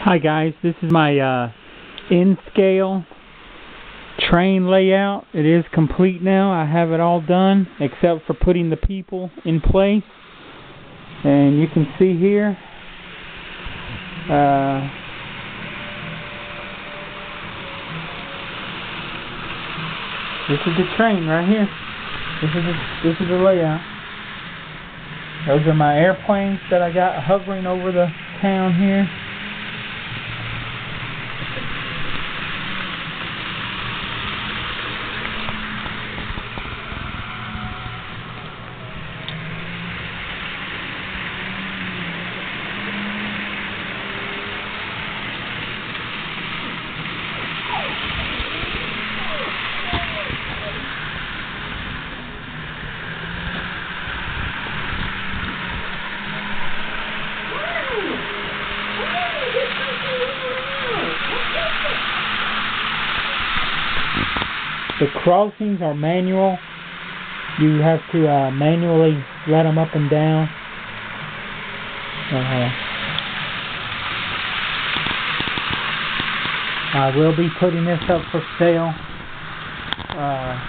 Hi guys, this is my in-scale train layout. It is complete now. I have it all done except for putting the people in place. And you can see here this is the train right here. This is the layout. Those are my airplanes that I got hovering over the town here. The crossings are manual. You have to manually let them up and down. I will be putting this up for sale.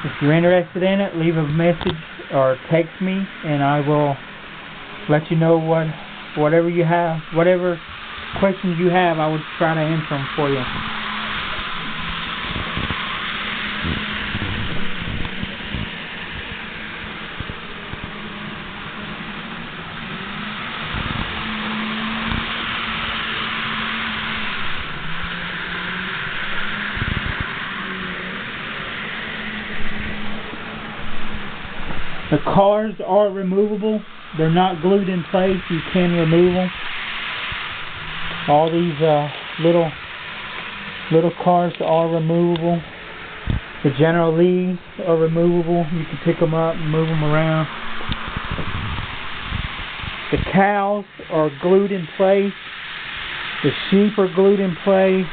If you're interested in it, leave a message or text me, and I will let you know whatever you have, whatever questions you have. I would try to answer them for you. The cars are removable. They're not glued in place. You can remove them. All these little cars are removable. The General Lees are removable. You can pick them up and move them around. The cows are glued in place. The sheep are glued in place.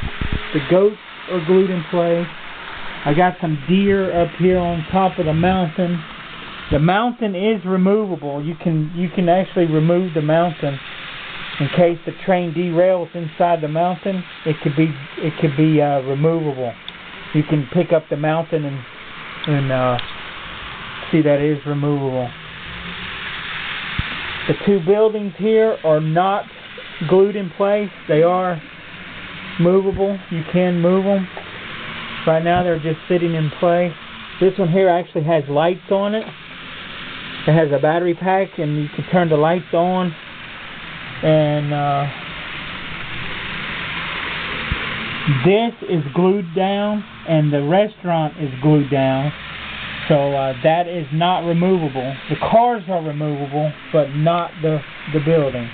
The goats are glued in place. I got some deer up here on top of the mountain. The mountain is removable. You can actually remove the mountain in case the train derails inside the mountain. It could be removable. You can pick up the mountain and see that it is removable. The two buildings here are not glued in place. They are movable. You can move them. Right now they're just sitting in place. This one here actually has lights on it. It has a battery pack, and you can turn the lights on. And this is glued down, and the restaurant is glued down. So that is not removable. The cars are removable, but not the building.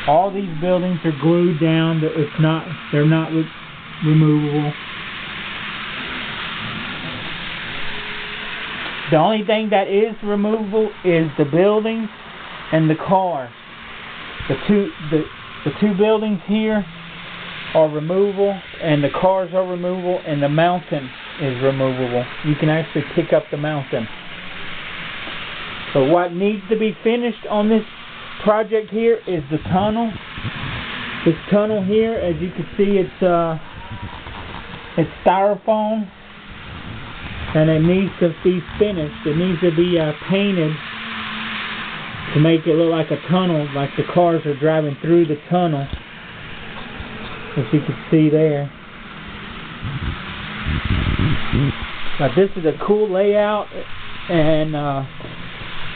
All these buildings are glued down. They're not removable. The only thing that is removable is the buildings and the cars. The two buildings here are removable, and the cars are removable, and the mountain is removable. You can actually pick up the mountain. So what needs to be finished on this project here is the tunnel. This tunnel here, as you can see, it's styrofoam. And it needs to be finished. It needs to be painted to make it look like a tunnel, like the cars are driving through the tunnel, as you can see there. But this is a cool layout, and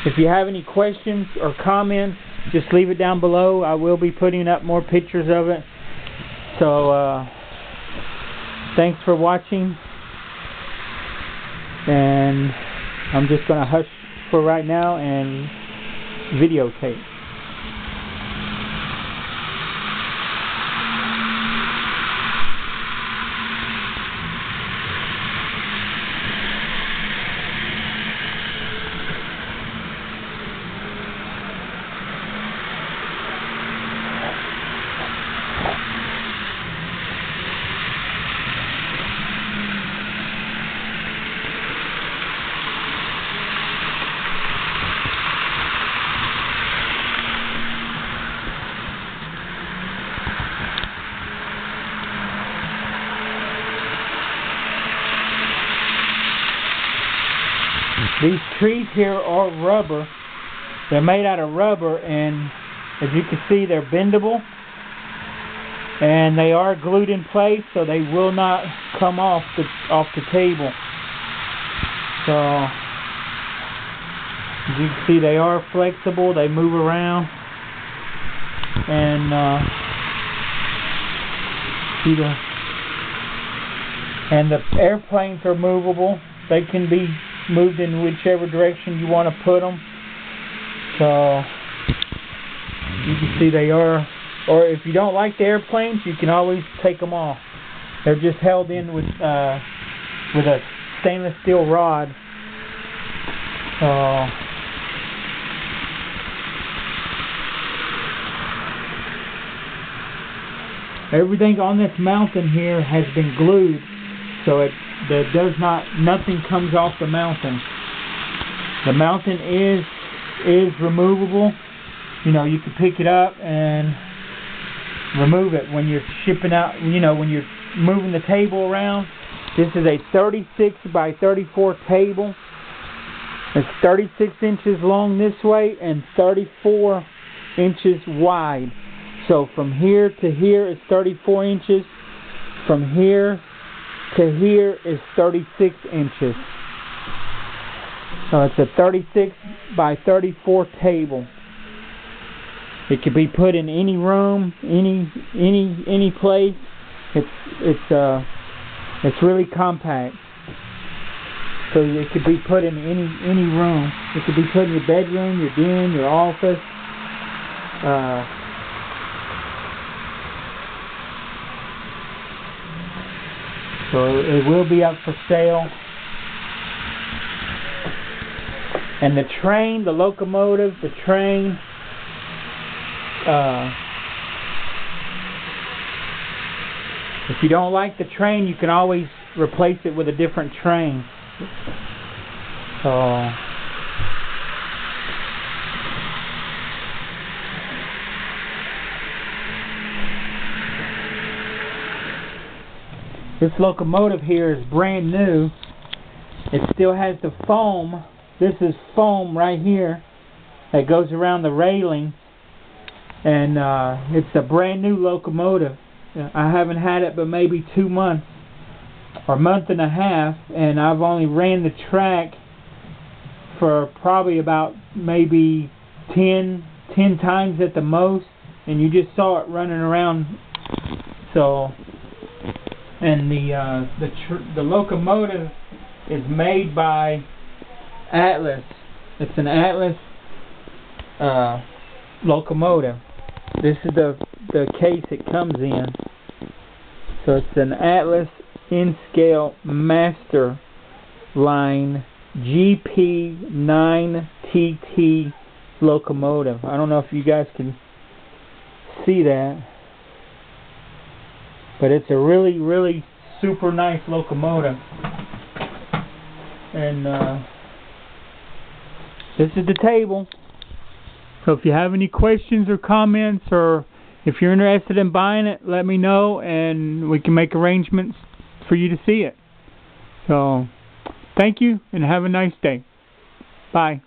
if you have any questions or comments, just leave it down below. I will be putting up more pictures of it. So thanks for watching. And I'm just going to hush for right now and videotape. These trees here are rubber. They're made out of rubber, and as you can see, they're bendable. And they are glued in place, so they will not come off the table. So, as you can see, they are flexible. They move around, and the airplanes are movable. They can be moved in whichever direction you want to put them. So, you can see they are. Or if you don't like the airplanes, you can always take them off. They're just held in with a stainless steel rod. Everything on this mountain here has been glued, so nothing comes off the mountain. The mountain is removable. You know, you can pick it up and remove it when you're shipping out, you know, when you're moving the table around. This is a 36 by 34 table. It's 36 inches long this way and 34 inches wide. So from here to here is 34 inches. From here to here is 36 inches. So it's a 36 by 34 table. It can be put in any room, any place. It's really compact. So it could be put in any room. It could be put in your bedroom, your den, your office. So it will be up for sale. And the train, the locomotive, the train. If you don't like the train, you can always replace it with a different train. So this locomotive here is brand new. It still has the foam. This is foam right here that goes around the railing. And it's a brand new locomotive. I haven't had it but maybe 2 months or a month and a half, and I've only ran the track for probably about maybe 10 times at the most, and you just saw it running around. So, and the locomotive is made by Atlas. It's an Atlas locomotive. This is the case it comes in. So it's an Atlas in-scale master line GP9TT locomotive. I don't know if you guys can see that, but it's a really, really super nice locomotive. And this is the table. So if you have any questions or comments, or if you're interested in buying it, let me know and we can make arrangements for you to see it. So thank you and have a nice day. Bye.